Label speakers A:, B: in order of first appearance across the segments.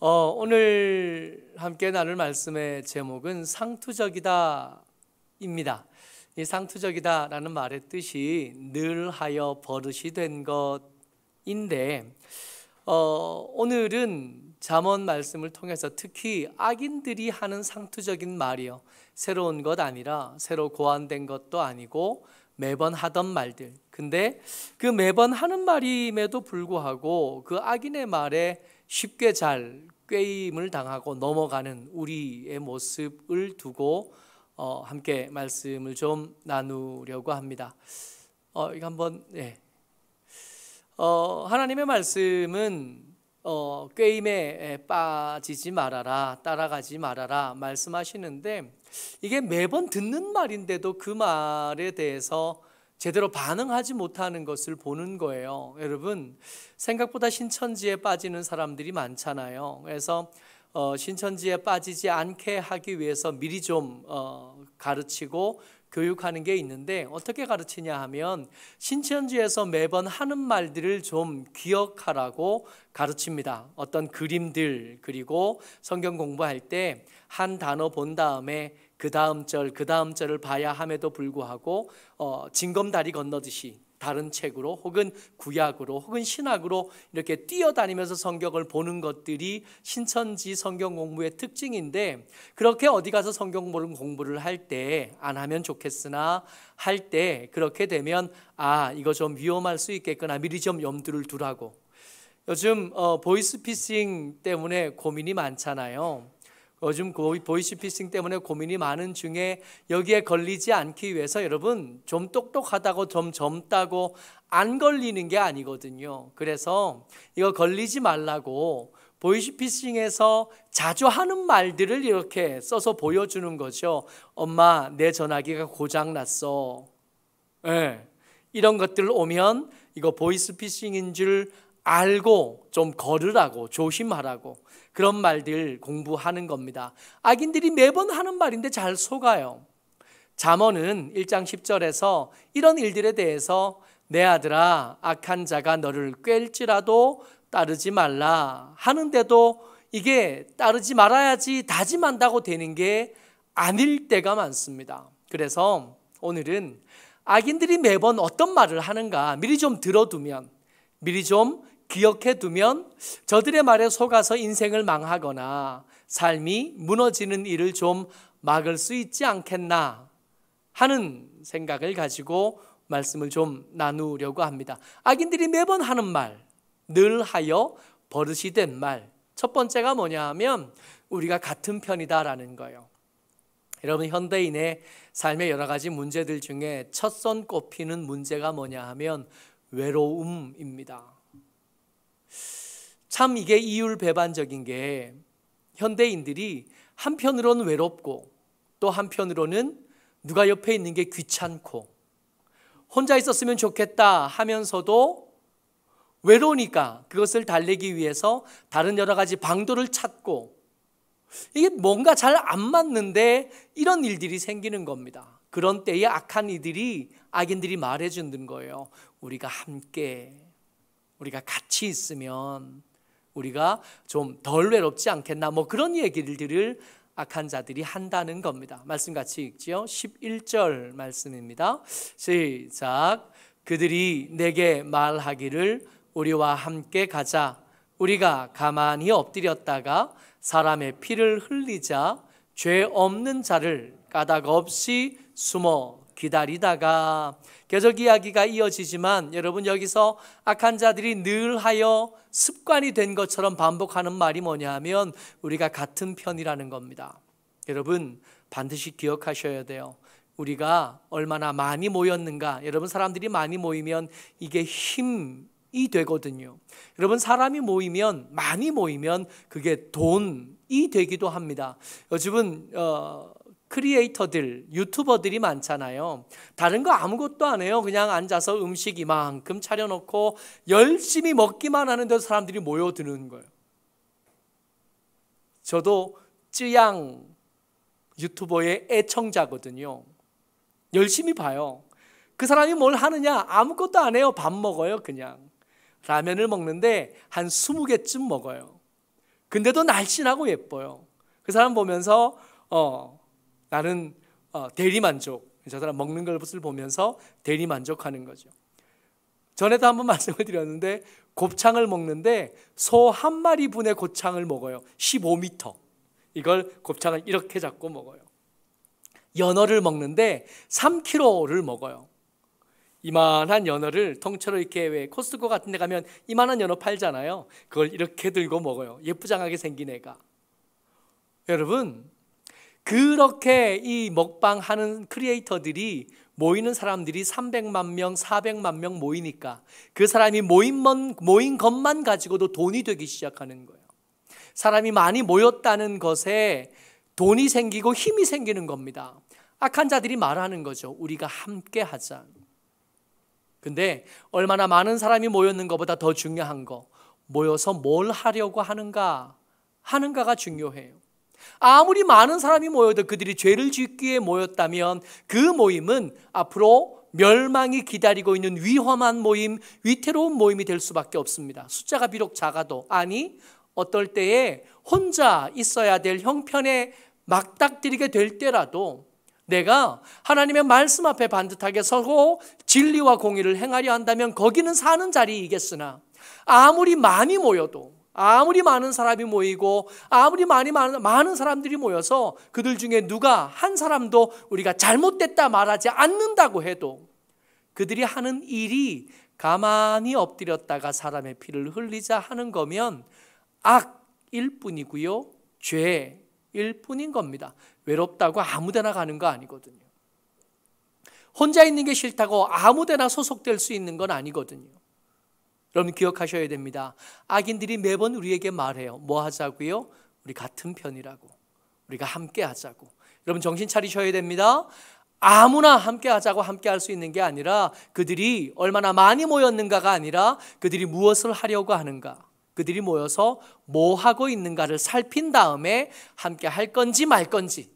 A: 오늘 함께 나눌 말씀의 제목은 상투적이다 입니다. 이 상투적이다 라는 말의 뜻이 늘 하여 버릇이 된 것인데 오늘은 잠언 말씀을 통해서 특히 악인들이 하는 상투적인 말이요, 새로운 것 아니라 새로 고안된 것도 아니고 매번 하던 말들, 근데 그 매번 하는 말임에도 불구하고 그 악인의 말에 쉽게 잘 꾀임을 당하고 넘어가는 우리의 모습을 두고 함께 말씀을 좀 나누려고 합니다. 이거 한번 하나님의 말씀은 꾀임에 빠지지 말아라, 따라가지 말아라 말씀하시는데, 이게 매번 듣는 말인데도 그 말에 대해서 제대로 반응하지 못하는 것을 보는 거예요. 여러분, 생각보다 신천지에 빠지는 사람들이 많잖아요. 그래서 신천지에 빠지지 않게 하기 위해서 미리 좀 가르치고 교육하는 게 있는데, 어떻게 가르치냐 하면 신천지에서 매번 하는 말들을 좀 기억하라고 가르칩니다. 어떤 그림들, 그리고 성경 공부할 때 한 단어 본 다음에 그 다음 절을 봐야 함에도 불구하고 징검다리 건너듯이 다른 책으로 혹은 구약으로 혹은 신학으로 이렇게 뛰어다니면서 성경을 보는 것들이 신천지 성경 공부의 특징인데, 그렇게 어디 가서 성경 공부를 할 때 안 하면 좋겠으나 할 때 그렇게 되면 이거 좀 위험할 수 있겠구나, 미리 좀 염두를 두라고. 요즘 보이스피싱 때문에 고민이 많잖아요. 요즘 보이스피싱 때문에 고민이 많은 중에 여기에 걸리지 않기 위해서 여러분, 좀 똑똑하다고 좀 젊다고 안 걸리는 게 아니거든요. 그래서 이거 걸리지 말라고 보이스피싱에서 자주 하는 말들을 이렇게 써서 보여주는 거죠. 엄마, 내 전화기가 고장났어. 이런 것들 오면 이거 보이스피싱인 줄 알고 좀 걸으라고, 조심하라고, 그런 말들 공부하는 겁니다. 악인들이 매번 하는 말인데 잘 속아요. 잠언은 1장 10절에서 이런 일들에 대해서 내 아들아, 악한 자가 너를 꿰일지라도 따르지 말라 하는데도 이게 따르지 말아야지 다짐한다고 되는 게 아닐 때가 많습니다. 그래서 오늘은 악인들이 매번 어떤 말을 하는가 미리 좀 들어두면, 미리 좀 기억해 두면 저들의 말에 속아서 인생을 망하거나 삶이 무너지는 일을 좀 막을 수 있지 않겠나 하는 생각을 가지고 말씀을 좀 나누려고 합니다. 악인들이 매번 하는 말, 늘 하여 버릇이 된 말, 첫 번째가 뭐냐 하면 우리가 같은 편이다라는 거예요. 여러분, 현대인의 삶의 여러 가지 문제들 중에 첫선 꼽히는 문제가 뭐냐 하면 외로움입니다. 참 이게 이율배반적인 게, 현대인들이 한편으로는 외롭고 또 한편으로는 누가 옆에 있는 게 귀찮고 혼자 있었으면 좋겠다 하면서도 외로우니까 그것을 달래기 위해서 다른 여러 가지 방도를 찾고, 이게 뭔가 잘 안 맞는데 이런 일들이 생기는 겁니다. 그런 때에 악인들이 말해주는 거예요. 우리가 함께, 우리가 같이 있으면 우리가 좀 덜 외롭지 않겠나, 그런 얘기들을 악한 자들이 한다는 겁니다. 말씀 같이 읽지요. 11절 말씀입니다. 시작. 그들이 내게 말하기를 우리와 함께 가자. 우리가 가만히 엎드렸다가 사람의 피를 흘리자. 죄 없는 자를 까닭 없이 숨어 기다리다가. 계속 이야기가 이어지지만 여러분, 여기서 악한 자들이 늘 하여 습관이 된 것처럼 반복하는 말이 뭐냐 하면 우리가 같은 편이라는 겁니다. 여러분, 반드시 기억하셔야 돼요. 우리가 얼마나 많이 모였는가. 여러분, 사람들이 많이 모이면 이게 힘이 되거든요. 여러분, 사람이 많이 모이면 그게 돈이 되기도 합니다. 요즘은 크리에이터들, 유튜버들이 많잖아요. 다른 거 아무것도 안 해요. 그냥 앉아서 음식 이만큼 차려놓고 열심히 먹기만 하는데도 사람들이 모여드는 거예요. 저도 쯔양 유튜버의 애청자거든요. 열심히 봐요. 그 사람이 뭘 하느냐? 아무것도 안 해요. 밥 먹어요. 그냥 라면을 먹는데 한 20개쯤 먹어요. 근데도 날씬하고 예뻐요. 그 사람 보면서 나는 대리만족, 저 사람 먹는 것을 보면서 대리만족하는 거죠. 전에도 한번 말씀을 드렸는데 곱창을 먹는데 소 한 마리 분의 곱창을 먹어요. 15m. 이걸 곱창을 이렇게 잡고 먹어요. 연어를 먹는데 3kg를 먹어요. 이만한 연어를 통째로 이렇게 왜 코스트코 같은 데 가면 이만한 연어 팔잖아요. 그걸 이렇게 들고 먹어요. 예쁘장하게 생긴 애가. 여러분, 그렇게 이 먹방 하는 크리에이터들이 모이는 사람들이 300만 명, 400만 명 모이니까 그 사람이 모인 것만 가지고도 돈이 되기 시작하는 거예요. 사람이 많이 모였다는 것에 돈이 생기고 힘이 생기는 겁니다. 악한 자들이 말하는 거죠. 우리가 함께 하자. 근데 얼마나 많은 사람이 모였는 것보다 더 중요한 거, 모여서 뭘 하려고 하는가가 중요해요. 아무리 많은 사람이 모여도 그들이 죄를 짓기에 모였다면 그 모임은 앞으로 멸망이 기다리고 있는 위험한 모임, 위태로운 모임이 될 수밖에 없습니다. 숫자가 비록 작아도, 아니 어떨 때에 혼자 있어야 될 형편에 막닥뜨리게 될 때라도 내가 하나님의 말씀 앞에 반듯하게 서고 진리와 공의를 행하려 한다면 거기는 사는 자리이겠으나, 아무리 많이 모여도, 아무리 많은 사람이 모이고 아무리 많은 사람들이 모여서 그들 중에 누가 한 사람도 우리가 잘못됐다 말하지 않는다고 해도 그들이 하는 일이 가만히 엎드렸다가 사람의 피를 흘리자 하는 거면 악일 뿐이고요, 죄일 뿐인 겁니다. 외롭다고 아무데나 가는 거 아니거든요. 혼자 있는 게 싫다고 아무데나 소속될 수 있는 건 아니거든요. 여러분 기억하셔야 됩니다. 악인들이 매번 우리에게 말해요. 뭐 하자고요? 우리 같은 편이라고, 우리가 함께 하자고. 여러분 정신 차리셔야 됩니다. 아무나 함께 하자고 함께 할 수 있는 게 아니라 그들이 얼마나 많이 모였는가가 아니라 그들이 무엇을 하려고 하는가, 그들이 모여서 뭐 하고 있는가를 살핀 다음에 함께 할 건지 말 건지,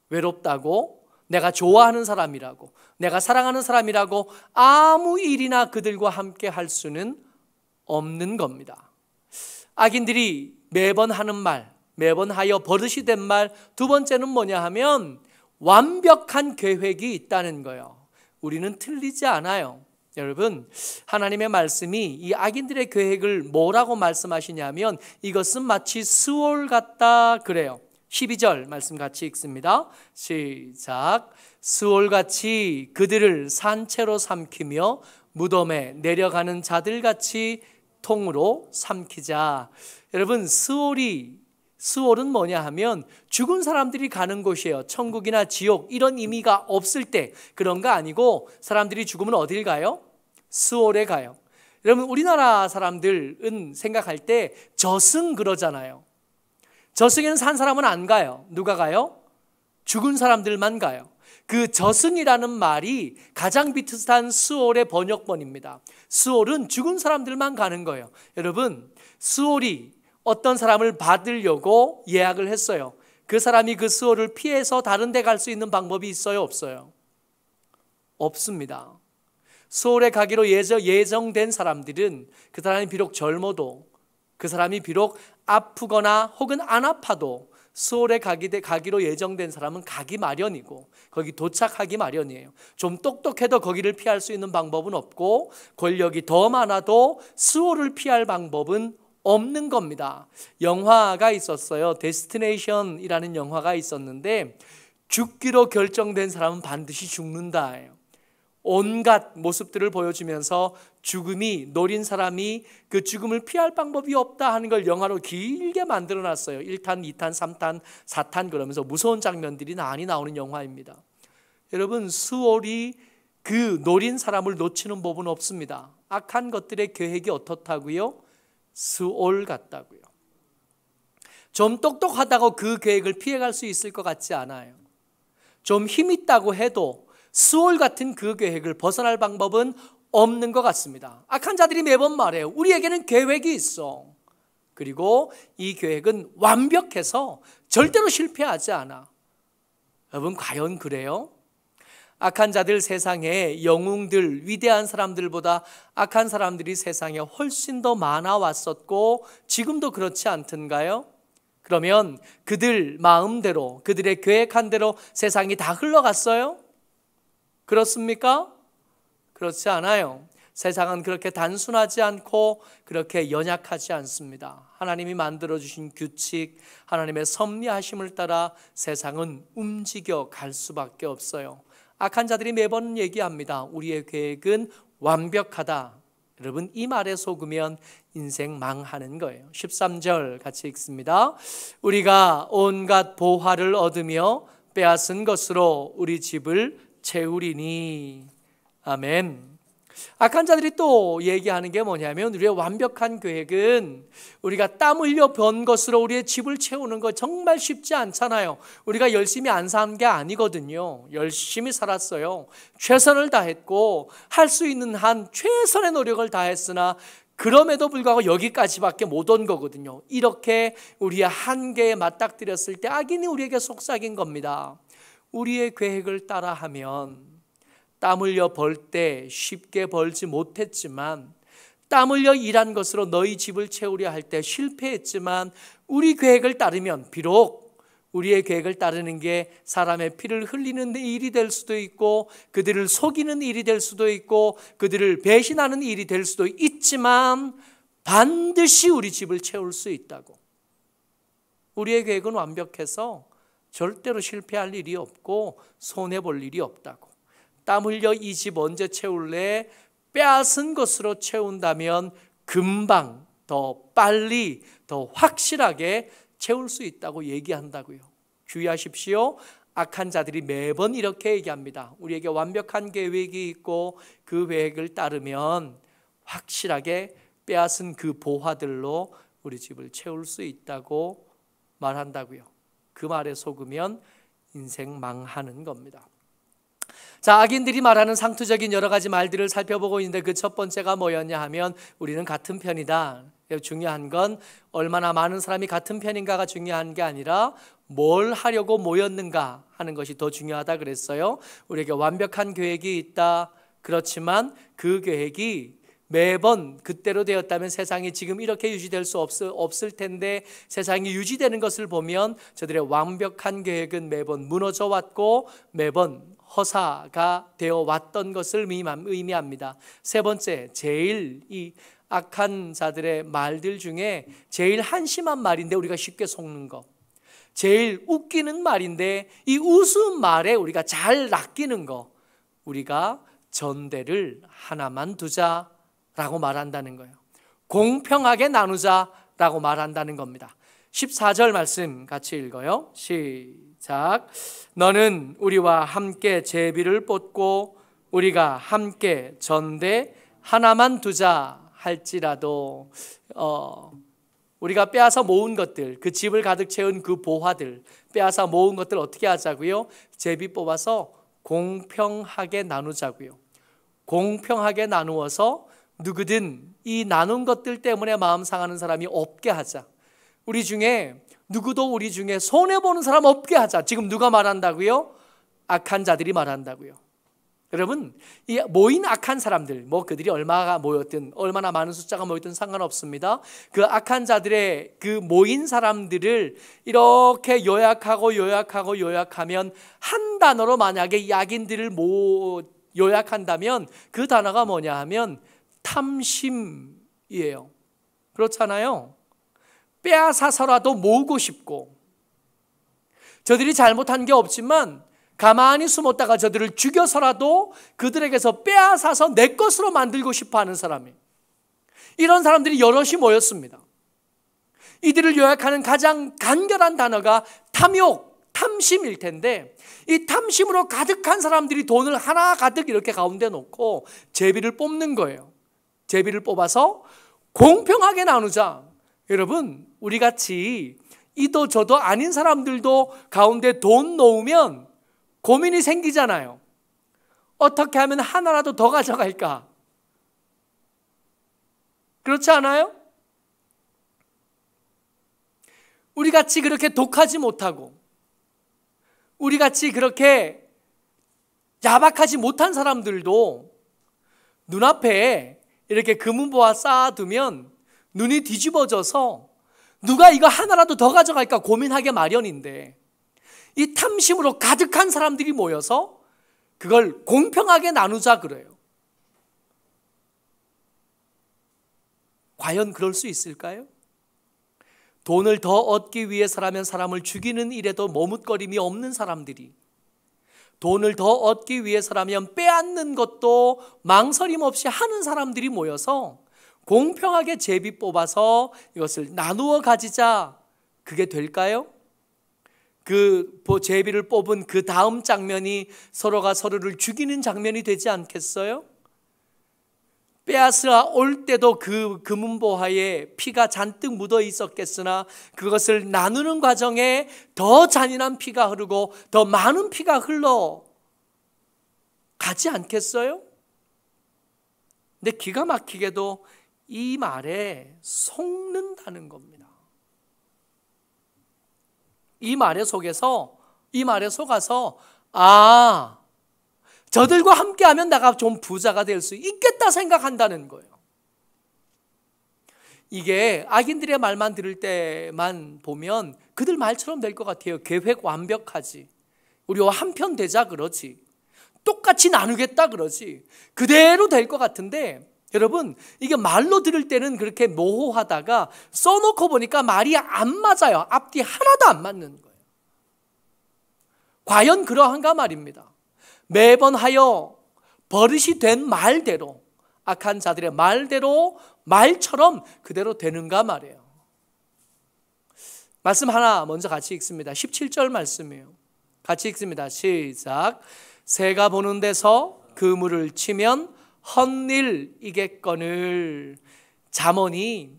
A: 외롭다고, 내가 좋아하는 사람이라고, 내가 사랑하는 사람이라고 아무 일이나 그들과 함께 할 수는 없는 겁니다. 악인들이 매번 하는 말, 매번 하여 버릇이 된 말, 두 번째는 뭐냐 하면 완벽한 계획이 있다는 거예요. 우리는 틀리지 않아요. 여러분, 하나님의 말씀이 이 악인들의 계획을 뭐라고 말씀하시냐면 이것은 마치 스올 같다 그래요. 12절 말씀 같이 읽습니다. 시작. 스올같이 그들을 산채로 삼키며 무덤에 내려가는 자들같이 통으로 삼키자. 여러분, 스올은 뭐냐 하면 죽은 사람들이 가는 곳이에요. 천국이나 지옥 이런 의미가 없을 때 그런 거 아니고, 사람들이 죽으면 어딜 가요? 스올에 가요. 여러분, 우리나라 사람들은 생각할 때 저승 그러잖아요. 저승에는 산 사람은 안 가요. 누가 가요? 죽은 사람들만 가요. 그 저승이라는 말이 가장 비슷한 스올의 번역본입니다. 스올은 죽은 사람들만 가는 거예요. 여러분, 스올이 어떤 사람을 받으려고 예약을 했어요. 그 사람이 그 스올을 피해서 다른 데 갈 수 있는 방법이 있어요? 없어요? 없습니다. 스올에 가기로 예정된 사람들은 그 사람이 비록 젊어도, 그 사람이 비록 아프거나 혹은 안 아파도 스올에 가기로 예정된 사람은 가기 마련이고 거기 도착하기 마련이에요. 좀 똑똑해도 거기를 피할 수 있는 방법은 없고 권력이 더 많아도 스올을 피할 방법은 없는 겁니다. 영화가 있었어요. 데스티네이션이라는 영화가 있었는데 죽기로 결정된 사람은 반드시 죽는다예요. 온갖 모습들을 보여주면서 죽음이 노린 사람이 그 죽음을 피할 방법이 없다 하는 걸 영화로 길게 만들어놨어요. 1탄, 2탄, 3탄, 4탄 그러면서 무서운 장면들이 많이 나오는 영화입니다. 여러분, 스올이 그 노린 사람을 놓치는 법은 없습니다. 악한 것들의 계획이 어떻다고요? 스올 같다고요. 좀 똑똑하다고 그 계획을 피해갈 수 있을 것 같지 않아요. 좀 힘 있다고 해도 스올 같은 그 계획을 벗어날 방법은 없는 것 같습니다. 악한 자들이 매번 말해요. 우리에게는 계획이 있어. 그리고 이 계획은 완벽해서 절대로 실패하지 않아. 여러분, 과연 그래요? 악한 자들, 세상에 영웅들, 위대한 사람들보다 악한 사람들이 세상에 훨씬 더 많아 왔었고 지금도 그렇지 않던가요? 그러면 그들 마음대로, 그들의 계획한 대로 세상이 다 흘러갔어요? 그렇습니까? 그렇지 않아요. 세상은 그렇게 단순하지 않고 그렇게 연약하지 않습니다. 하나님이 만들어주신 규칙, 하나님의 섭리하심을 따라 세상은 움직여 갈 수밖에 없어요. 악한 자들이 매번 얘기합니다. 우리의 계획은 완벽하다. 여러분, 이 말에 속으면 인생 망하는 거예요. 13절 같이 읽습니다. 우리가 온갖 보화를 얻으며 빼앗은 것으로 우리 집을 채우리니. 아멘. 악한 자들이 또 얘기하는 게 뭐냐면, 우리의 완벽한 계획은 우리가 땀 흘려 번 것으로 우리의 집을 채우는 거 정말 쉽지 않잖아요. 우리가 열심히 안 산 게 아니거든요. 열심히 살았어요. 최선을 다했고 할 수 있는 한 최선의 노력을 다했으나 그럼에도 불구하고 여기까지밖에 못 온 거거든요. 이렇게 우리의 한계에 맞닥뜨렸을 때 악인이 우리에게 속삭인 겁니다. 우리의 계획을 따라하면 땀 흘려 벌 때 쉽게 벌지 못했지만, 땀 흘려 일한 것으로 너희 집을 채우려 할 때 실패했지만, 우리 계획을 따르면 비록 우리의 계획을 따르는 게 사람의 피를 흘리는 일이 될 수도 있고, 그들을 속이는 일이 될 수도 있고, 그들을 배신하는 일이 될 수도 있지만 반드시 우리 집을 채울 수 있다고. 우리의 계획은 완벽해서 절대로 실패할 일이 없고 손해볼 일이 없다고. 땀 흘려 이 집 언제 채울래? 빼앗은 것으로 채운다면 금방, 더 빨리, 더 확실하게 채울 수 있다고 얘기한다고요. 주의하십시오. 악한 자들이 매번 이렇게 얘기합니다. 우리에게 완벽한 계획이 있고 그 계획을 따르면 확실하게 빼앗은 그 보화들로 우리 집을 채울 수 있다고 말한다고요. 그 말에 속으면 인생 망하는 겁니다. 자, 악인들이 말하는 상투적인 여러 가지 말들을 살펴보고 있는데, 그 첫 번째가 뭐였냐 하면 우리는 같은 편이다. 중요한 건 얼마나 많은 사람이 같은 편인가가 중요한 게 아니라 뭘 하려고 모였는가 하는 것이 더 중요하다 그랬어요. 우리에게 완벽한 계획이 있다. 그렇지만 그 계획이 매번 그때로 되었다면 세상이 지금 이렇게 유지될 수 없을 텐데, 세상이 유지되는 것을 보면 저들의 완벽한 계획은 매번 무너져 왔고 매번 허사가 되어 왔던 것을 의미합니다. 세 번째, 제일 이 악한 자들의 말들 중에 제일 한심한 말인데 우리가 쉽게 속는 거, 제일 웃기는 말인데 이 웃음 말에 우리가 잘 낚이는 거, 우리가 전대를 하나만 두자라고 말한다는 거예요. 공평하게 나누자라고 말한다는 겁니다. 14절 말씀 같이 읽어요. 시작. 너는 우리와 함께 제비를 뽑고 우리가 함께 전대 하나만 두자 할지라도, 우리가 빼앗아 모은 것들, 그 집을 가득 채운 그 보화들, 빼앗아 모은 것들 어떻게 하자고요? 제비 뽑아서 공평하게 나누자고요. 공평하게 나누어서 누구든 이 나눈 것들 때문에 마음 상하는 사람이 없게 하자. 우리 중에 누구도 우리 중에 손해보는 사람 없게 하자. 지금 누가 말한다고요? 악한 자들이 말한다고요. 여러분, 이 모인 악한 사람들, 그들이 얼마나 모였든 얼마나 많은 숫자가 모였든 상관없습니다. 그 악한 자들의 그 모인 사람들을 이렇게 요약하면 한 단어로 만약에 이 악인들을 요약한다면 그 단어가 뭐냐 하면 탐심이에요. 그렇잖아요. 빼앗아서라도 모으고 싶고, 저들이 잘못한 게 없지만 가만히 숨었다가 저들을 죽여서라도 그들에게서 빼앗아서 내 것으로 만들고 싶어하는 사람이, 이런 사람들이 여럿이 모였습니다. 이들을 요약하는 가장 간결한 단어가 탐욕, 탐심일 텐데, 이 탐심으로 가득한 사람들이 돈을 하나 가득 이렇게 가운데 놓고 제비를 뽑는 거예요. 제비를 뽑아서 공평하게 나누자. 여러분, 우리 같이 이도 저도 아닌 사람들도 가운데 돈 놓으면 고민이 생기잖아요. 어떻게 하면 하나라도 더 가져갈까? 그렇지 않아요? 우리 같이 그렇게 독하지 못하고, 우리 같이 그렇게 야박하지 못한 사람들도 눈앞에 이렇게 금은보화 쌓아두면 눈이 뒤집어져서 누가 이거 하나라도 더 가져갈까 고민하게 마련인데 이 탐심으로 가득한 사람들이 모여서 그걸 공평하게 나누자 그래요. 과연 그럴 수 있을까요? 돈을 더 얻기 위해서라면 사람을 죽이는 일에도 머뭇거림이 없는 사람들이, 돈을 더 얻기 위해서라면 빼앗는 것도 망설임 없이 하는 사람들이 모여서 공평하게 제비 뽑아서 이것을 나누어 가지자, 그게 될까요? 그 제비를 뽑은 그 다음 장면이 서로가 서로를 죽이는 장면이 되지 않겠어요? 빼앗으러 올 때도 그 금은보화에 피가 잔뜩 묻어 있었겠으나 그것을 나누는 과정에 더 잔인한 피가 흐르고 더 많은 피가 흘러 가지 않겠어요? 근데 기가 막히게도 이 말에 속는다는 겁니다. 이 말에 속아서 저들과 함께하면 내가 좀 부자가 될 수 있겠다 생각한다는 거예요. 이게 악인들의 말만 들을 때만 보면 그들 말처럼 될 것 같아요. 계획 완벽하지, 우리와 한편 되자 그러지, 똑같이 나누겠다 그러지, 그대로 될 것 같은데 여러분, 이게 말로 들을 때는 그렇게 모호하다가 써놓고 보니까 말이 안 맞아요. 앞뒤 하나도 안 맞는 거예요. 과연 그러한가 말입니다. 매번 하여 버릇이 된 말대로, 악한 자들의 말대로, 말처럼 그대로 되는가 말이에요. 말씀 하나 먼저 같이 읽습니다. 17절 말씀이에요. 같이 읽습니다. 시작. 새가 보는 데서 그물을 치면 헛일이겠거늘. 잠언이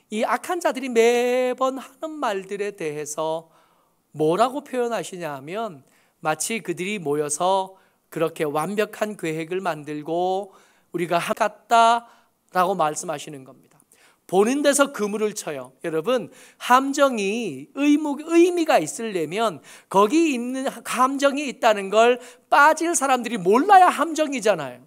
A: 이 악한 자들이 매번 하는 말들에 대해서 뭐라고 표현하시냐 하면 마치 그들이 모여서 그렇게 완벽한 계획을 만들고 우리가 같다라고 말씀하시는 겁니다. 보는 데서 그물을 쳐요. 여러분, 함정이 의미가 있으려면 거기 있는 함정이 있다는 걸 빠질 사람들이 몰라야 함정이잖아요.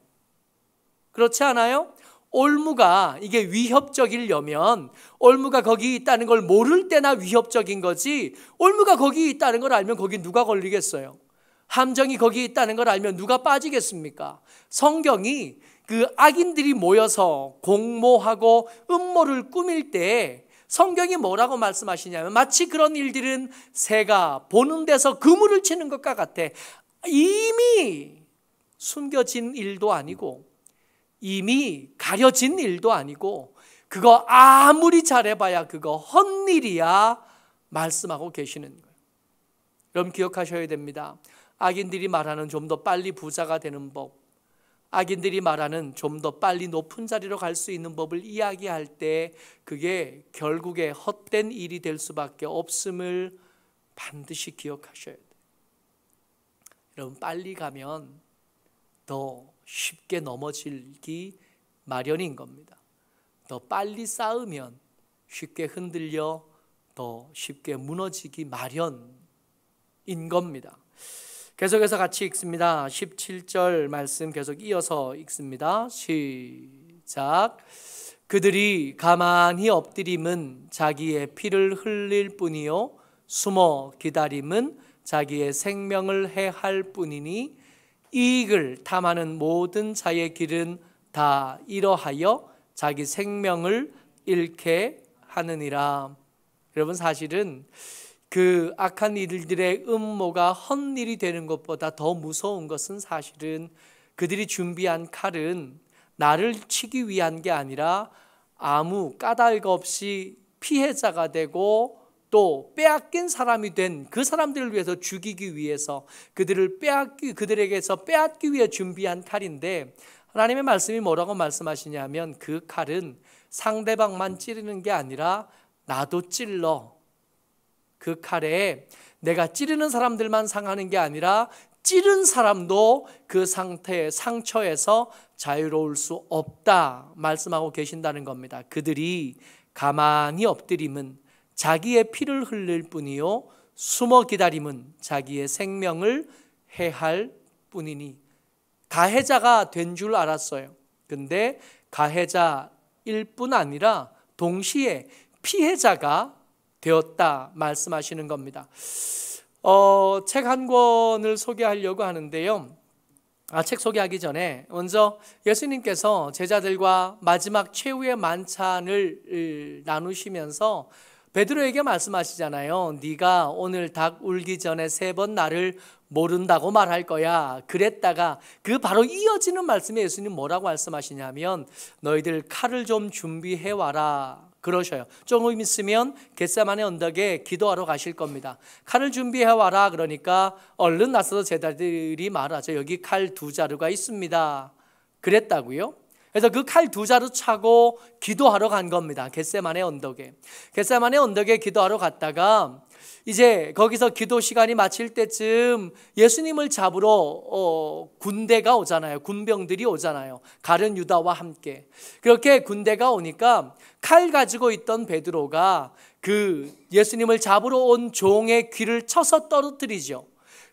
A: 그렇지 않아요? 올무가 이게 위협적이려면 올무가 거기 있다는 걸 모를 때나 위협적인 거지, 올무가 거기 있다는 걸 알면 거기 누가 걸리겠어요? 함정이 거기 있다는 걸 알면 누가 빠지겠습니까? 성경이 그 악인들이 모여서 공모하고 음모를 꾸밀 때 성경이 뭐라고 말씀하시냐면 마치 그런 일들은 새가 보는 데서 그물을 치는 것과 같아. 이미 숨겨진 일도 아니고 이미 가려진 일도 아니고 그거 아무리 잘해봐야 그거 헛일이야 말씀하고 계시는 거예요. 여러분 기억하셔야 됩니다. 악인들이 말하는 좀 더 빨리 부자가 되는 법, 악인들이 말하는 좀 더 빨리 높은 자리로 갈 수 있는 법을 이야기할 때 그게 결국에 헛된 일이 될 수밖에 없음을 반드시 기억하셔야 돼요. 여러분 빨리 가면 더 쉽게 넘어지기 마련인 겁니다. 더 빨리 쌓으면 쉽게 흔들려 더 쉽게 무너지기 마련인 겁니다. 계속해서 같이 읽습니다. 17절 말씀 계속 이어서 읽습니다. 시작. 그들이 가만히 엎드림은 자기의 피를 흘릴 뿐이요 숨어 기다림은 자기의 생명을 해할 뿐이니 이익을 탐하는 모든 자의 길은 다 이러하여 자기 생명을 잃게 하느니라. 여러분 사실은 그 악한 일들의 음모가 헛일이 되는 것보다 더 무서운 것은 사실은 그들이 준비한 칼은 나를 치기 위한 게 아니라 아무 까닭 없이 피해자가 되고 또 빼앗긴 사람이 된 그 사람들을 위해서 죽이기 위해서 그들에게서 빼앗기 위해 준비한 칼인데 하나님의 말씀이 뭐라고 말씀하시냐면 그 칼은 상대방만 찌르는 게 아니라 나도 찔러. 그 칼에 내가 찌르는 사람들만 상하는 게 아니라 찌른 사람도 그 상태의 상처에서 자유로울 수 없다 말씀하고 계신다는 겁니다. 그들이 가만히 엎드림은 자기의 피를 흘릴 뿐이요 숨어 기다림은 자기의 생명을 해할 뿐이니. 가해자가 된 줄 알았어요. 근데 가해자일 뿐 아니라 동시에 피해자가 되었다 말씀하시는 겁니다. 책 한 권을 소개하려고 하는데요. 책 소개하기 전에 먼저 예수님께서 제자들과 마지막 최후의 만찬을 나누시면서 베드로에게 말씀하시잖아요. 네가 오늘 닭 울기 전에 3번 나를 모른다고 말할 거야. 그랬다가 그 바로 이어지는 말씀에 예수님 뭐라고 말씀하시냐면 너희들 칼을 좀 준비해 와라 그러셔요. 조금 있으면 겟세마네 언덕에 기도하러 가실 겁니다. 칼을 준비해 와라 그러니까 얼른 나서서 제자들이 말하죠. 여기 칼 2자루가 있습니다. 그랬다고요? 그래서 그 칼 2자루 차고 기도하러 간 겁니다. 겟세마네 언덕에. 겟세마네 언덕에 기도하러 갔다가 이제 거기서 기도 시간이 마칠 때쯤 예수님을 잡으러 군대가 오잖아요. 군병들이 오잖아요. 가룟 유다와 함께. 그렇게 군대가 오니까 칼 가지고 있던 베드로가 그 예수님을 잡으러 온 종의 귀를 쳐서 떨어뜨리죠.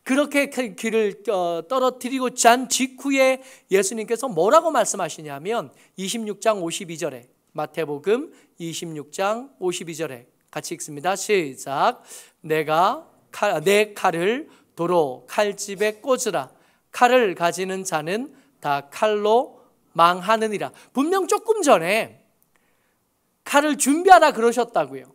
A: 그렇게 귀를 떨어뜨리고 잔 직후에 예수님께서 뭐라고 말씀하시냐면 26장 52절에 마태복음 26장 52절에 같이 읽습니다. 시작. 내 칼을 도로 칼집에 꽂으라. 칼을 가지는 자는 다 칼로 망하느니라. 분명 조금 전에 칼을 준비하라 그러셨다고요.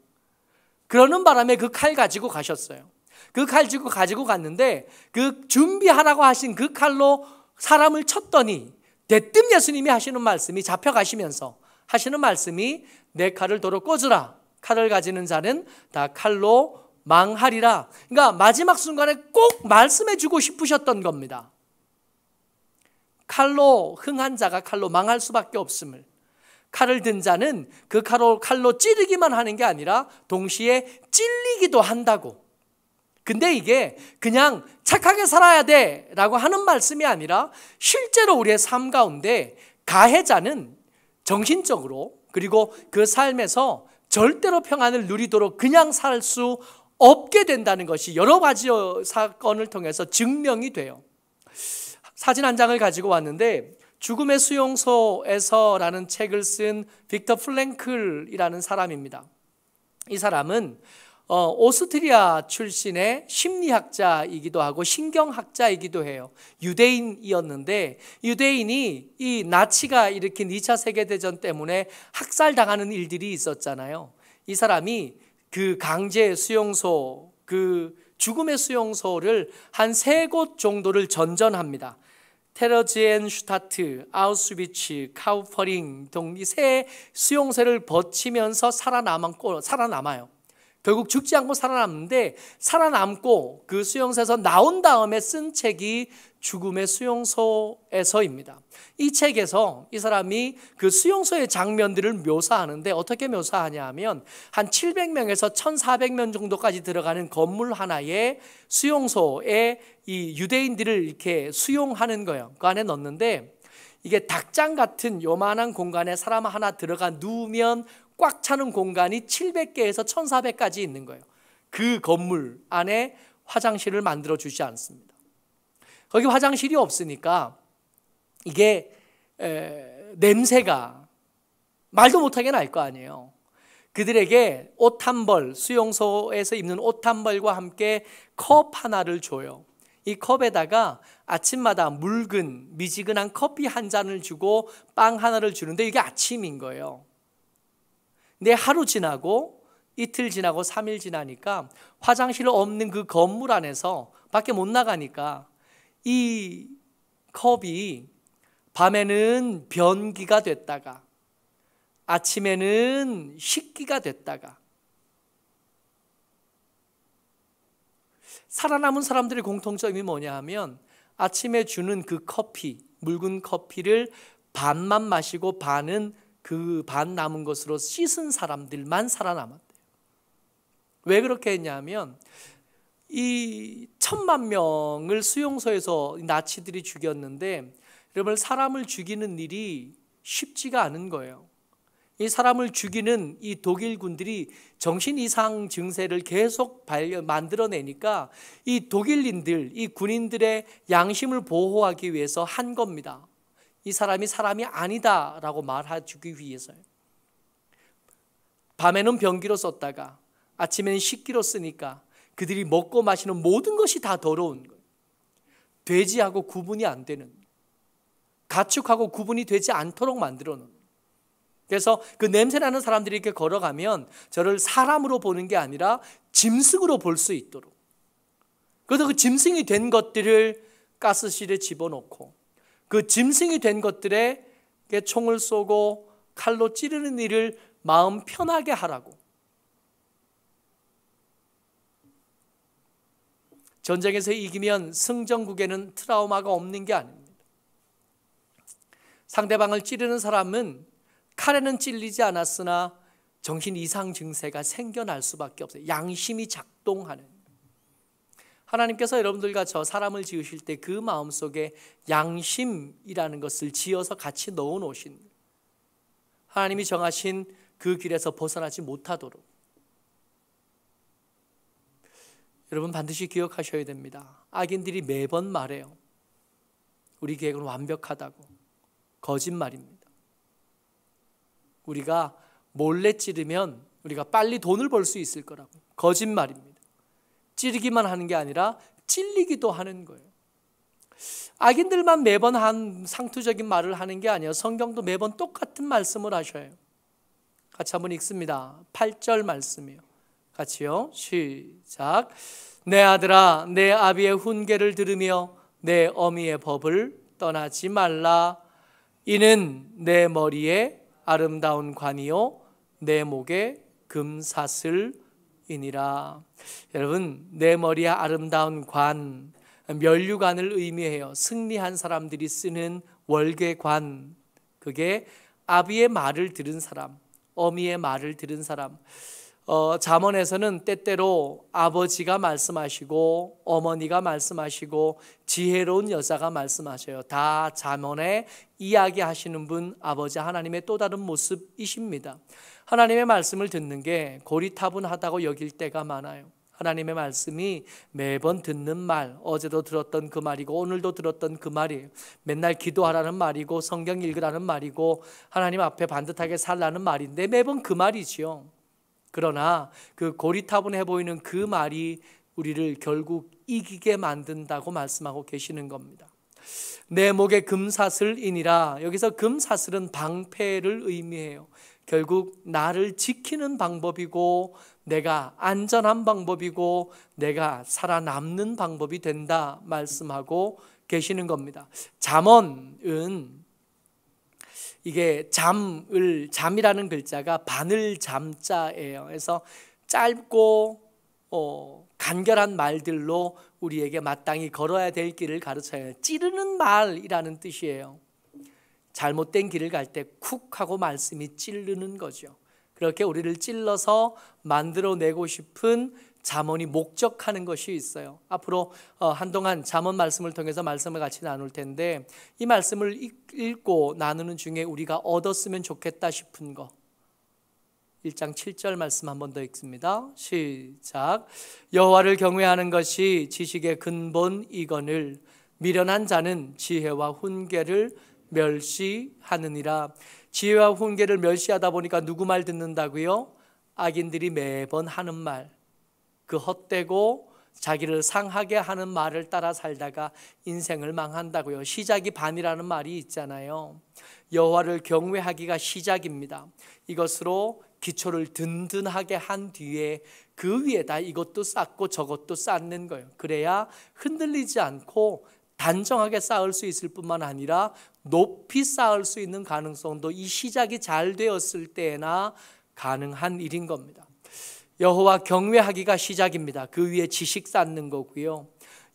A: 그러는 바람에 그 칼 가지고 가셨어요. 그 칼 가지고 갔는데 그 준비하라고 하신 그 칼로 사람을 쳤더니 대뜸 예수님이 하시는 말씀이 잡혀가시면서 하시는 말씀이 내 칼을 도로 꽂으라. 칼을 가지는 자는 다 칼로 망하리라. 그러니까 마지막 순간에 꼭 말씀해 주고 싶으셨던 겁니다. 칼로 흥한 자가 칼로 망할 수밖에 없음을. 칼을 든 자는 그 칼로 찌르기만 하는 게 아니라 동시에 찔리기도 한다고. 근데 이게 그냥 착하게 살아야 돼 라고 하는 말씀이 아니라 실제로 우리의 삶 가운데 가해자는 정신적으로 그리고 그 삶에서 절대로 평안을 누리도록 그냥 살 수 없게 된다는 것이 여러 가지 사건을 통해서 증명이 돼요. 사진 한 장을 가지고 왔는데 죽음의 수용소에서라는 책을 쓴 빅터 프랭클이라는 사람입니다. 이 사람은 오스트리아 출신의 심리학자이기도 하고 신경학자이기도 해요. 유대인이었는데 유대인이 이 나치가 일으킨 2차 세계대전 때문에 학살당하는 일들이 있었잖아요. 이 사람이 그 강제 수용소, 그 죽음의 수용소를 한 3곳 정도를 전전합니다. 테러지엔슈타트, 아우슈비츠, 카우퍼링 등 이 3 수용소를 거치면서 살아남아요. 결국 죽지 않고 살아남는데 살아남고 그 수용소에서 나온 다음에 쓴 책이 죽음의 수용소에서입니다. 이 책에서 이 사람이 그 수용소의 장면들을 묘사하는데 어떻게 묘사하냐면 한 700명에서 1400명 정도까지 들어가는 건물 하나에 수용소에 이 유대인들을 이렇게 수용하는 거예요. 그 안에 넣는데 이게 닭장 같은 요만한 공간에 사람 하나 들어가 누우면 꽉 차는 공간이 700개에서 1400까지 있는 거예요. 그 건물 안에 화장실을 만들어 주지 않습니다. 거기 화장실이 없으니까 이게 냄새가 말도 못하게 날 거 아니에요. 그들에게 옷 한 벌, 수용소에서 입는 옷 한 벌과 함께 컵 하나를 줘요. 이 컵에다가 아침마다 묽은 미지근한 커피 한 잔을 주고 빵 하나를 주는데 이게 아침인 거예요. 근데 하루 지나고 이틀 지나고 3일 지나니까 화장실 없는 그 건물 안에서 밖에 못 나가니까 이 컵이 밤에는 변기가 됐다가 아침에는 식기가 됐다가 살아남은 사람들의 공통점이 뭐냐 하면 아침에 주는 그 커피, 묽은 커피를 반만 마시고 반은 그 반 남은 것으로 씻은 사람들만 살아남았대요. 왜 그렇게 했냐면 이 1000만 명을 수용소에서 나치들이 죽였는데 여러분 사람을 죽이는 일이 쉽지가 않은 거예요. 이 사람을 죽이는 이 독일 군들이 정신 이상 증세를 계속 만들어내니까 이 독일인들, 이 군인들의 양심을 보호하기 위해서 한 겁니다. 이 사람이 사람이 아니다라고 말해주기 위해서요. 밤에는 변기로 썼다가 아침에는 식기로 쓰니까 그들이 먹고 마시는 모든 것이 다 더러운 거예요. 돼지하고 구분이 안 되는, 가축하고 구분이 되지 않도록 만들어 놓은. 그래서 그 냄새나는 사람들이 이렇게 걸어가면 저를 사람으로 보는 게 아니라 짐승으로 볼 수 있도록. 그래서 그 짐승이 된 것들을 가스실에 집어넣고 그 짐승이 된 것들에 총을 쏘고 칼로 찌르는 일을 마음 편하게 하라고. 전쟁에서 이기면 승전국에는 트라우마가 없는 게 아닙니다. 상대방을 찌르는 사람은 칼에는 찔리지 않았으나 정신 이상 증세가 생겨날 수밖에 없어요. 양심이 작동하는. 하나님께서 여러분들과 저 사람을 지으실 때 그 마음속에 양심이라는 것을 지어서 같이 넣어 놓으신 거예요. 하나님이 정하신 그 길에서 벗어나지 못하도록. 여러분 반드시 기억하셔야 됩니다. 악인들이 매번 말해요. 우리 계획은 완벽하다고. 거짓말입니다. 우리가 몰래 찌르면 우리가 빨리 돈을 벌 수 있을 거라고. 거짓말입니다. 찌르기만 하는 게 아니라 찔리기도 하는 거예요. 악인들만 매번 한 상투적인 말을 하는 게 아니에요. 성경도 매번 똑같은 말씀을 하셔요. 같이 한번 읽습니다. 8절 말씀이요. 같이요. 시작. 내 아들아, 내 아비의 훈계를 들으며 내 어미의 법을 떠나지 말라. 이는 내 머리에 아름다운 관이요 내 목에 금사슬이니라. 여러분, 내 머리에 아름다운 관, 면류관을 의미해요. 승리한 사람들이 쓰는 월계관. 그게 아비의 말을 들은 사람, 어미의 말을 들은 사람. 잠언에서는 때때로 아버지가 말씀하시고 어머니가 말씀하시고 지혜로운 여자가 말씀하셔요. 다 잠언에 이야기하시는 분 아버지 하나님의 또 다른 모습이십니다. 하나님의 말씀을 듣는 게 고리타분하다고 여길 때가 많아요. 하나님의 말씀이 매번 듣는 말, 어제도 들었던 그 말이고 오늘도 들었던 그 말이에요. 맨날 기도하라는 말이고 성경 읽으라는 말이고 하나님 앞에 반듯하게 살라는 말인데 매번 그 말이지요. 그러나 그 고리타분해 보이는 그 말이 우리를 결국 이기게 만든다고 말씀하고 계시는 겁니다. 내 목에 금사슬이니라. 여기서 금사슬은 방패를 의미해요. 결국 나를 지키는 방법이고 내가 안전한 방법이고 내가 살아남는 방법이 된다 말씀하고 계시는 겁니다. 잠언은 이게 잠이라는 글자가 바늘 잠자예요. 그래서 짧고 간결한 말들로 우리에게 마땅히 걸어야 될 길을 가르쳐요. 찌르는 말이라는 뜻이에요. 잘못된 길을 갈 때 쿡 하고 말씀이 찌르는 거죠. 그렇게 우리를 찔러서 만들어내고 싶은 잠언이 목적하는 것이 있어요. 앞으로 한동안 잠언 말씀을 통해서 말씀을 같이 나눌 텐데 이 말씀을 읽고 나누는 중에 우리가 얻었으면 좋겠다 싶은 거 1장 7절 말씀 한 번 더 읽습니다. 시작. 여호와를 경외하는 것이 지식의 근본이거늘 미련한 자는 지혜와 훈계를 멸시하느니라. 지혜와 훈계를 멸시하다 보니까 누구 말 듣는다고요? 악인들이 매번 하는 말, 그 헛되고 자기를 상하게 하는 말을 따라 살다가 인생을 망한다고요. 시작이 반이라는 말이 있잖아요. 여호와를 경외하기가 시작입니다. 이것으로 기초를 든든하게 한 뒤에 그 위에다 이것도 쌓고 저것도 쌓는 거예요. 그래야 흔들리지 않고 단정하게 쌓을 수 있을 뿐만 아니라 높이 쌓을 수 있는 가능성도 이 시작이 잘 되었을 때나 가능한 일인 겁니다. 여호와 경외하기가 시작입니다. 그 위에 지식 쌓는 거고요.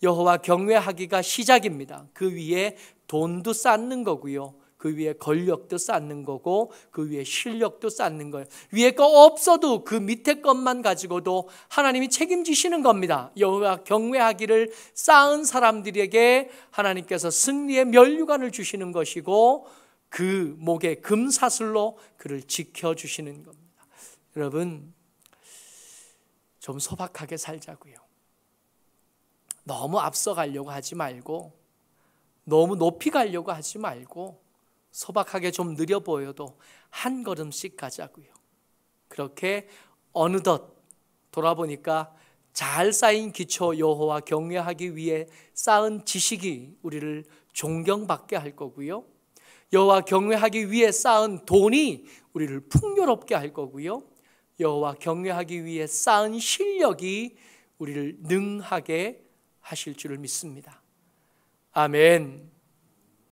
A: 여호와 경외하기가 시작입니다. 그 위에 돈도 쌓는 거고요. 그 위에 권력도 쌓는 거고 그 위에 실력도 쌓는 거예요. 위에 거 없어도 그 밑에 것만 가지고도 하나님이 책임지시는 겁니다. 여호와 경외하기를 쌓은 사람들에게 하나님께서 승리의 면류관을 주시는 것이고 그 목에 금사슬로 그를 지켜주시는 겁니다. 여러분 좀 소박하게 살자고요. 너무 앞서가려고 하지 말고 너무 높이 가려고 하지 말고 소박하게 좀 느려 보여도 한 걸음씩 가자고요. 그렇게 어느덧 돌아보니까 잘 쌓인 기초 여호와 경외하기 위해 쌓은 지식이 우리를 존경받게 할 거고요. 여호와 경외하기 위해 쌓은 돈이 우리를 풍요롭게 할 거고요. 여호와 경외하기 위해 쌓은 실력이 우리를 능하게 하실 줄을 믿습니다. 아멘.